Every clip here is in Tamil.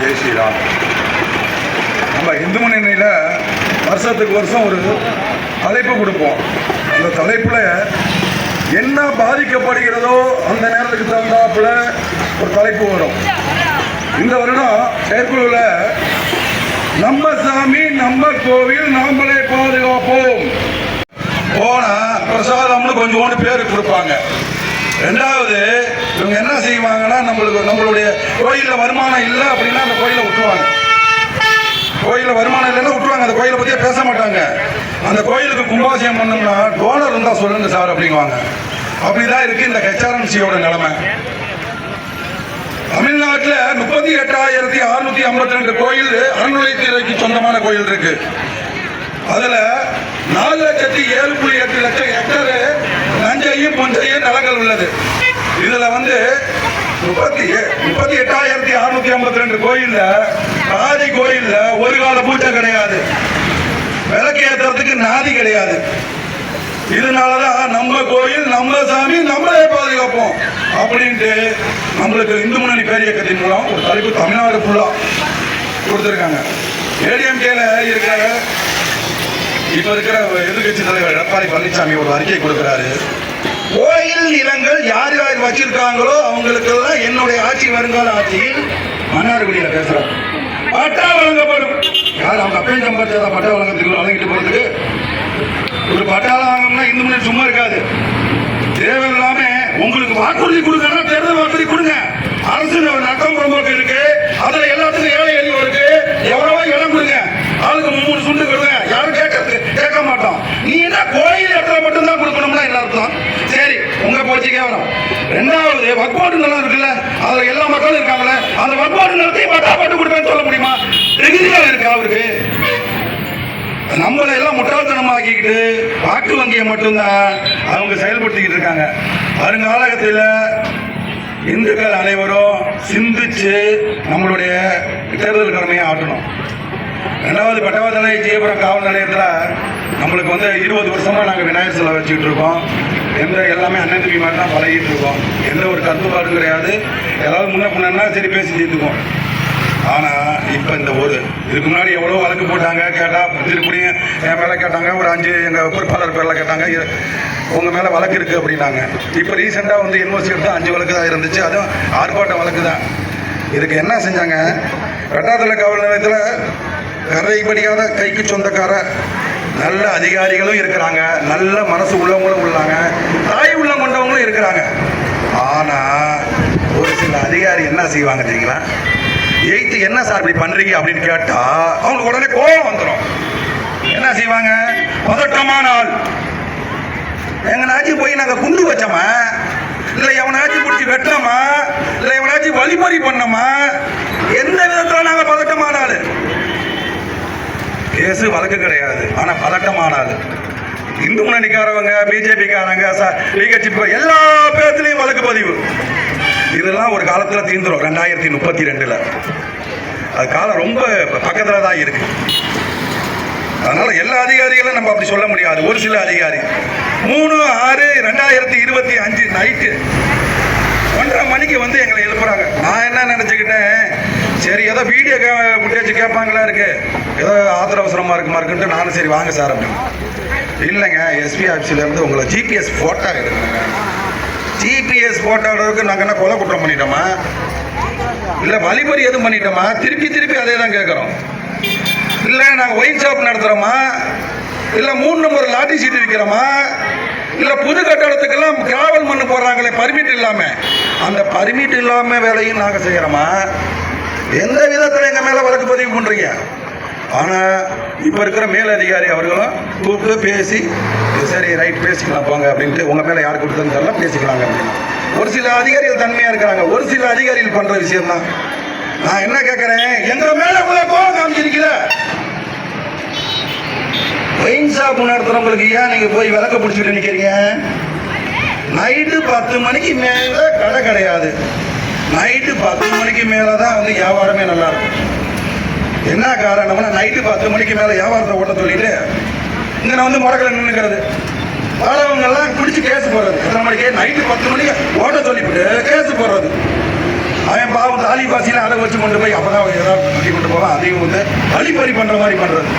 ஜெய் ஸ்ரீராம். நம்ம இந்து முன்னணியில் வருஷத்துக்கு வருஷம் ஒரு தலைப்பு கொடுப்போம். அந்த தலைப்பில் என்ன பாதிக்கப்படுகிறதோ அந்த நேரத்துக்கு தகுந்தாப்புல ஒரு தலைப்பு வரும். இந்த வருடம் செயற்குழுவில் நம்ம சாமி நம்ம கோவில் நாமளே பாதுகாப்போம் போனா பிரசாதம்னு கொஞ்சோண்டு பேரு கொடுப்பாங்க. ரெண்டாவது இவங்க என்ன செய்வாங்கன்னா, நம்மளுடைய கோயிலில் வருமானம் இல்லை அப்படின்னா அந்த கோயிலை விட்டுருவாங்க. கோயிலில் வருமானம் இல்லைன்னா விட்டுருவாங்க. அந்த கோயிலை பற்றியே பேச மாட்டாங்க. அந்த கோயிலுக்கு கும்பாபிஷேகம் பண்ணோம்னா டோனர் இருந்தால் சொல்லுங்க சார் அப்படிங்குவாங்க. அப்படிதான் இருக்கு இந்த ஹெச்ஆர்எம்சியோட நிலைமை. தமிழ்நாட்டில் 38,652 கோயில் அறநிலையத்துறைக்கு சொந்தமான கோயில் இருக்கு. அதுல 4,07,8 ஹெக்டர் நஞ்சையும் பொஞ்சையும் நிலங்கள் உள்ளது. இதுல 38,652 கோயில்ல பாதி கோயில்ல ஒரு கால பூஜை கிடையாது, விளக்கு ஏற்றுறதுக்கு நாதி கிடையாது. இதனாலதான் நம்ம கோயில் நம்ம சாமி நம்மளே பாதுகாப்போம் அப்படின்ட்டு நம்மளுக்கு இந்து முன்னணி பேரியக்கத்தின் மூலம் ஒரு தலைப்பு தமிழ்நாடு ஃபுல்லா கொடுத்திருக்காங்க. ஏடிஎம்கேல இருக்கிற இப்ப இருக்கிற எதிர்கட்சி தலைவர் எடப்பாடி பழனிசாமி ஒரு அறிக்கை கொடுக்கிறாரு. கோயில் நிலங்கள் யார் யார் வச்சிருக்காங்களோ அவங்களுக்கு எல்லாம் என்னுடைய ஆட்சி வருங்கால ஆட்சியில் மன்னார்குடியில பேசுறாங்க. பட்டா வழங்கப்படும். யார் அவங்க அப்பையும் சம்பாதிச்சா பட்டா வழங்கிட்டு போறதுக்கு? ஒரு பட்டாளம் வாங்கணும்னா இந்து முன்னணி சும்மா இருக்காது. தேவையில்லாம உங்களுக்கு வாக்குறுதி கொடுக்கணும்னா தேர்தல் வாக்குறுதி கொடுங்க. அரசு நட்டம் புறம்போக்கு இருக்கு, அதுல எல்லாத்துக்கும் ஏழை எளிய இருக்கு. எவ்வளவோ இடம் கொடுங்க, ஆளுக்கு 3 சுண்டு கொடுங்க. யாரும் கேட்க மாட்டோம். நீ என்ன கோயில் இடத்துல மட்டும்தான் கொடுக்கணும்னா என்ன அர்த்தம்? சரி, உங்க போச்சுக்கே வரும். ரெண்டாவது வக்பாட்டு நிலம் இருக்குல்ல, அதுல எல்லா மக்களும் இருக்காங்களே, அந்த வக்பாட்டு நிலத்தையும் பட்டா போட்டு கொடுப்பேன்னு சொல்ல முடியுமா? தகுதிகள் இருக்கா அவருக்கு? நம்மளை எல்லாம் முட்டாள்தனமாக்கிக்கிட்டு வாக்கு வங்கியை மட்டும்தான் அவங்க செயல்படுத்திக்கிட்டு இருக்காங்க. வருங்காலத்தில் இந்துக்கள் அனைவரும் சிந்திச்சு நம்மளுடைய தேர்தல் கடமையை ஆட்டணும். ரெண்டாவது பட்டவத்தலை ஜெயபுரம் காவல் நிலையத்தில் நம்மளுக்கு 20 வருஷமா நாங்கள் விநாயகர் சிலை வச்சுக்கிட்டு இருக்கோம். எல்லாமே அண்ணன் தம்பி மாதிரி தான் பழகிட்டு இருக்கோம். எந்த ஒரு கருத்துப்பாடும் கிடையாது. ஏதாவது முன்னா சரி பேசி தீர்த்துக்குவோம். ஆனால் இப்போ இதுக்கு முன்னாடி எவ்வளோ வழக்கு போட்டாங்க. கேட்டால் திருப்படிய என் மேலே கேட்டாங்க, ஒரு 5 எங்கள் பொறுப்பாளர் பேரில் கேட்டாங்க, உங்கள் மேலே வழக்கு இருக்குது அப்படின்னாங்க. இப்போ ரீசெண்டாக யூனிவர்சிட்டி எடுத்தால் 5 வழக்கு தான் இருந்துச்சு. அதுவும் ஆர்ப்பாட்ட வழக்கு தான். இதுக்கு என்ன செஞ்சாங்க? வெட்டாத்தலை காவல் நிலையத்தில் கரைபடியாத கைக்கு சொந்தக்கார நல்ல அதிகாரிகளும் இருக்கிறாங்க, நல்ல மனசு உள்ளவங்களும் உள்ளாங்க, தாய் உள்ளம் கொண்டவங்களும் இருக்கிறாங்க. ஆனால் ஒரு சில அதிகாரி என்ன செய்வாங்க தெரியுங்களா? என்ன சார் இப்படி பண்றீங்க அப்படின்னு கேட்டா அவங்களுக்கு உடனே கோபம் வந்துடும். என்ன செய்வாங்க? பதட்டமான ஆள். எங்கனாச்சும் போய் நாங்க குண்டு வச்சோமா, இல்ல எவனாச்சும் பிடிச்சி வெட்டோமா, இல்ல எவனாச்சும் வழிமறி பண்ணோமா, எந்த விதத்துல நாங்க பதட்டமான ஆளு? கேசு வழக்கு கிடையாது, ஆனா பதட்டமான ஆளு. இந்து முன்னணிக்காரவங்க, பிஜேபிக்காரங்க, எல்லா பேர்த்திலையும் வழக்கு பதிவு. இதெல்லாம் ஒரு காலத்தில் தீர்ந்துடும். 2032 அது காலம் ரொம்ப பக்கத்தில் தான் இருக்கு. அதனால எல்லா அதிகாரிகளும் நம்ம அப்படி சொல்ல முடியாது. ஒரு சில அதிகாரி 3/6/2025 நைட்டு 1:30 மணிக்கு எங்களை எழுப்புறாங்க. நான் என்ன நினைச்சுக்கிட்டேன், சரி ஏதோ வீடியோ ஃபுட்டேஜ் கேட்பாங்களா இருக்கு, ஏதோ ஆத்திர அவசரமா இருக்குன்ட்டு நானும் சரி வாங்க சார் அப்படின்னு. இல்லைங்க, எஸ்பி ஆஃபீஸ்ல இருந்து உங்களை ஜிபிஎஸ் போட்டோ எடுக்கணுங்க. ஜிபிஎஸ் போட்டோவுக்கு நாங்கள் என்ன கொலை குற்றம் பண்ணிட்டோமா, இல்லை வழிமுறை எதுவும் பண்ணிட்டோமா? திருப்பி அதே தான் கேட்குறோம். இல்லை நாங்கள் ஒயின் ஷாப் நடத்துகிறோமா, இல்லை 3 நம்பர் லாட்டரி சீட்டு விற்கிறோமா, இல்லை புது கட்டடத்துக்கெல்லாம் கிராவல் மண்ணு போடுறாங்களே பர்மிட் இல்லாமல், அந்த பர்மிட் இல்லாமல் வேலையும் நாங்கள் செய்கிறோமா? எந்த விதத்தில் எங்கள் மேலே வழக்கு பதிவு பண்ணுறீங்க? ஆனால் இப்போ இருக்கிற மேலதிகாரி அவர்களும் கூப்பிட்டு பேசி சரி ரைட் பேசிக்கலாம் போங்க அப்படின்ட்டு, உங்கள் மேலே யார் கொடுத்ததுன்னு தெரியல பேசிக்கலாங்க அப்படின்னு. ஒரு சில அதிகாரிகள் தன்மையாக இருக்கிறாங்க. ஒரு சில அதிகாரிகள் பண்ணுற விஷயம் தான். நான் என்ன கேட்குறேன், எங்கள் மேலே கோபம் காமிச்சிருக்கல. ஒயின் ஷாப் நடத்துறவங்களுக்கு ஏன் நீங்கள் போய் விளக்க பிடிச்சிட்டு நிற்கிறீங்க? நைட்டு 10 மணிக்கு மேலே கடை கிடையாது. நைட்டு 10 மணிக்கு மேலே தான் வியாபாரமே நல்லா இருக்கும். என்ன காரணம்னா நைட்டு 10 மணிக்கு மேலே வியாபாரத்தை ஓட்ட சொல்லிட்டு இங்கே முடக்கில் நின்றுக்கிறது. வரவங்கெல்லாம் பிடிச்சி கேஸ் போடுறது. எத்தனை மணிக்கு? நைட்டு 10 மணிக்கு ஓட்ட சொல்லிவிட்டு கேஸ் போடுறது. அவன் பாவம் தாலி பாசியில் அதை வச்சு கொண்டு போய் அப்பதான் ஏதாவது கட்டி கொண்டு போவான். அதையும் வந்து வழிப்பறி பண்ற மாதிரி பண்றது.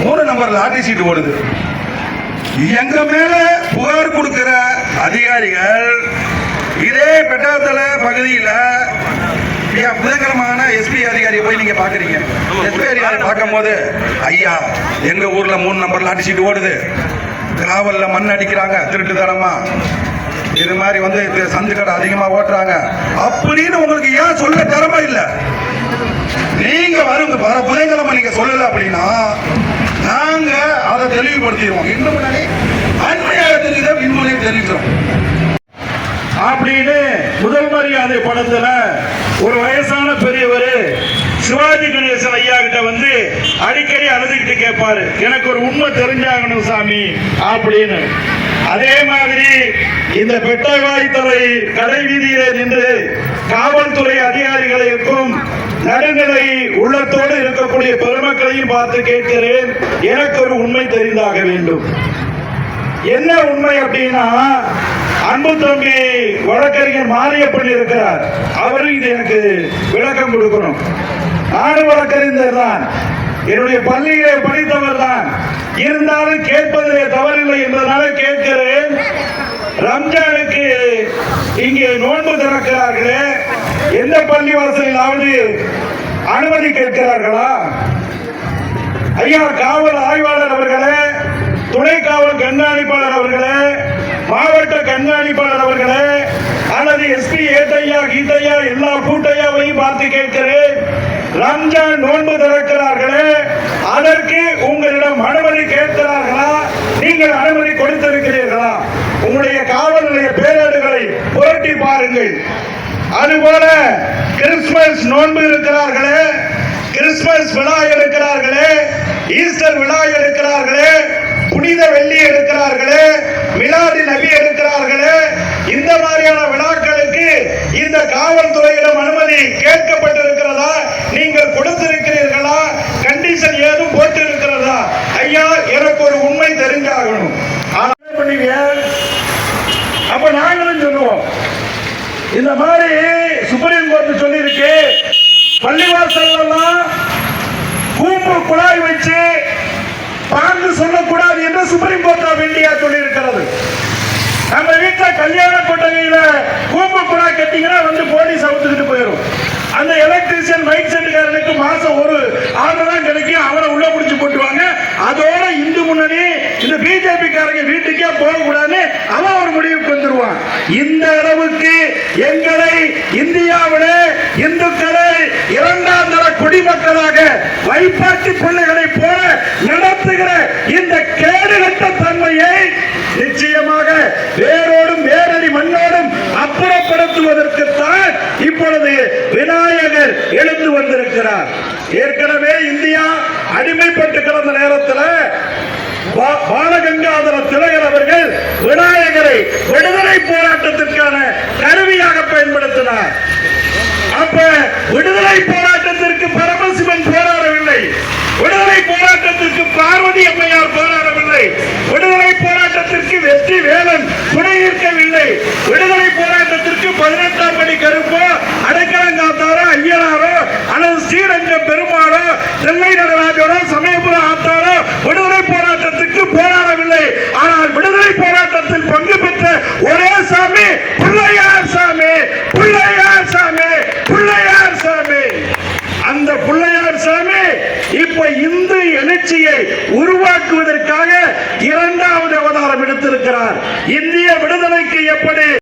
3 நம்பர் லாட்டரி சீட்டு ஓடுது. எங்க மேல புகார் கொடுக்கிற அதிகாரிகள் இதே பெட்டாத்தல பகுதியில் புதன்கிழமான எஸ்பி அதிகாரியை போய் நீங்க பாக்குறீங்க. எஸ்பி அதிகாரி பார்க்கும் போது, ஐயா எங்க ஊர்ல 3 நம்பர் லாட்டரி சீட்டு ஓடுது, காவல்ல மண் அடிக்கிறாங்க திருட்டு தரமா, இது மாதிரி வந்து சந்து கடை அதிகமா ஓட்டுறாங்க அப்படின்னு உங்களுக்கு ஏன் சொல்ல திறமை இல்லை? நீங்க வரும் புதன்கிழமை நீங்க சொல்லல அப்படின்னா நாங்க அதை தெளிவுபடுத்திடுவோம். இன்னும் முன்னாடி அண்மையாக தெரியுத இன்னொன்னே தெரிவிக்கிறோம் அப்படின்னு முதல் மரியாதை படத்துல ஒரு வயசான பெரியவர் சிவாஜி கணேசன் ஐயா கிட்ட வந்து அடிக்கடி அழுதுகிட்டு கேட்பாரு, எனக்கு ஒரு உண்மை தெரிஞ்சாகணும் சாமி அப்படின்னு. அதே மாதிரி இந்த பெட்டவாய்த்துறை கடை வீதியிலே நின்று காவல்துறை அதிகாரிகளுக்கும் நடுநிலை உள்ளத்தோடு இருக்கக்கூடிய பெருமக்களையும் பார்த்து கேட்கிறேன், எனக்கு ஒரு உண்மை தெரிந்தாக வேண்டும். என்ன உண்மை அப்படின்னா, அன்பு தம்பி வழக்கறிஞர் மாரியப்பன் இருக்கிறார், அவரும் இது எனக்கு விளக்கம் கொடுக்கணும். நானும் வழக்கறிஞர் தான், என்னுடைய பள்ளியிலே படித்தவர் தான், இருந்தாலும் கேட்பதிலே தவறில்லை என்பதனால கேட்கிறேன். ரம்ஜானுக்கு இங்கே நோன்பு திறக்கிறார்களே, எந்த பள்ளி வாசலிலாவது அனுமதி கேட்கிறார்களா? ஐயா காவல் ஆய்வாளர் அவர்களே, துணை காவல் கண்காணிப்பாளர் அவர்களே, மாவட்ட கண்காணிப்பாளர் அவர்களே, அல்லது எஸ்பி ஏட்டையா கீதையா எல்லா கூட்டையாவையும் பார்த்து கேட்கிறேன், ரம்ஜான் நோன்பு திறக்கிறார்களே, அதற்கு உங்களிடம் அனுமதி கேட்கிறார்களா? நீங்கள் அனுமதி கொடுத்திருக்கிறீர்களா? உங்களுடைய காவல் நிலைய பேரேடுகளை புரட்டி பாருங்கள். அதுபோல கிறிஸ்துமஸ் நோன்பு இருக்கிறார்களே, கிறிஸ்துமஸ் விழா எடுக்கிறார்களே, ஈஸ்டர் விழா எடுக்கிறார்களே, புனித வெள்ளி எடுக்கிறார்களே, மிலாடி நபி எடுக்கிறார்களே, இந்த மாதிரியான விழாக்களுக்கு இந்த காவல்துறையிடம் அனுமதி கேட்கப்பட்டிருக்கிறதா? நீங்கள் கொடுத்திருக்கிறீர்களா? கண்டிஷன் ஏதும் போட்டு இருக்கிறதா? ஐயா எனக்கு ஒரு உண்மை தெரிஞ்சாகணும். அப்ப நாங்களும் சொல்லுவோம், இந்த மாதிரி சுப்ரீம் கோர்ட் சொல்லியிருக்கு, பள்ளிவாசல் எல்லாம் கூம்பு குழாய் வச்சு பாங்கு சொல்லக்கூடாது என்று சுப்ரீம் கோர்ட் ஆஃப் இந்தியா சொல்லி இருக்கிறது. நம்ம வீட்டுல கல்யாண கொட்டகையில கூம்பு குழாய் கட்டிங்கன்னா வந்து போலீஸ் அவுத்துக்கிட்டு போயிடும். அந்த எலக்ட்ரிஷியன் மைக் செட்டுக்காரனுக்கு மாசம் ஒரு ஆர்டர் தான் கிடைக்கும், அவரை உள்ள பிடிச்சு போட்டுவாங்க. அதோட இந்து முன்னணி இந்த பிஜேபி காரங்க வீட்டுக்கே போக கூடாதுன்னு அவன் ஒரு முடிவுக்கு வந்துருவான். இந்த அளவுக்கு எங்களை இந்தியாவிலே இந்துக்களை 2ஆம் தர குடிமக்களாக வைப்பாட்டி பிள்ளைகளை போல நடத்துகிற இந்த கேடுகட்ட தன்மையை நிச்சயமாக வேரோடும் வேரடி மண்ணோடும் அப்புறப்படுத்துவதற்குத்தான் இப்பொழுது விநாயகர் எழுந்து வந்திருக்கிறார். ஏற்கனவே இந்தியா அடிமைப்பட்டு கிடந்த நேரத்தில் பாலகங்காதர திலகர் அவர்கள் விநாயகரை விடுதலை போராட்டத்திற்கான கருவியாக பயன்படுத்தினார். அப்ப விடுதலை போராட்டத்திற்கு பரமசிவன் போராடவில்லை, விடுதலை போராட்டத்திற்கு பார்வதி அம்மையார் போராடவில்லை, விடுதலை போராட்டத்திற்கு வெற்றி வேலன் துணை நிற்கவில்லை, விடுதலை போராட்டத்திற்கு 18ஆம் படி கருப்போ அடைக்கலங்காத்தாரோ ஐயனாரோ அல்லது ஸ்ரீரங்கம் பெருமாளோ தெல்லை நடராஜோரோ சமயபுரம் ஆத்தாரோ விடுதலை போராட்டத்திற்கு போராடவில்லை. ஆனால் விடுதலை போராட்டத்தில் பங்கு பெற்ற ஒரே சாமி பிள்ளையார் சாமி, பிள்ளையார் சாமி, பிள்ளையார் சாமி. அந்த பிள்ளையார் சாமி இப்ப இந்து எழுச்சியை உருவாக்குவதற்காக 2வது அவதாரம் எடுத்திருக்கிறார். இந்திய விடுதலைக்கு எப்படி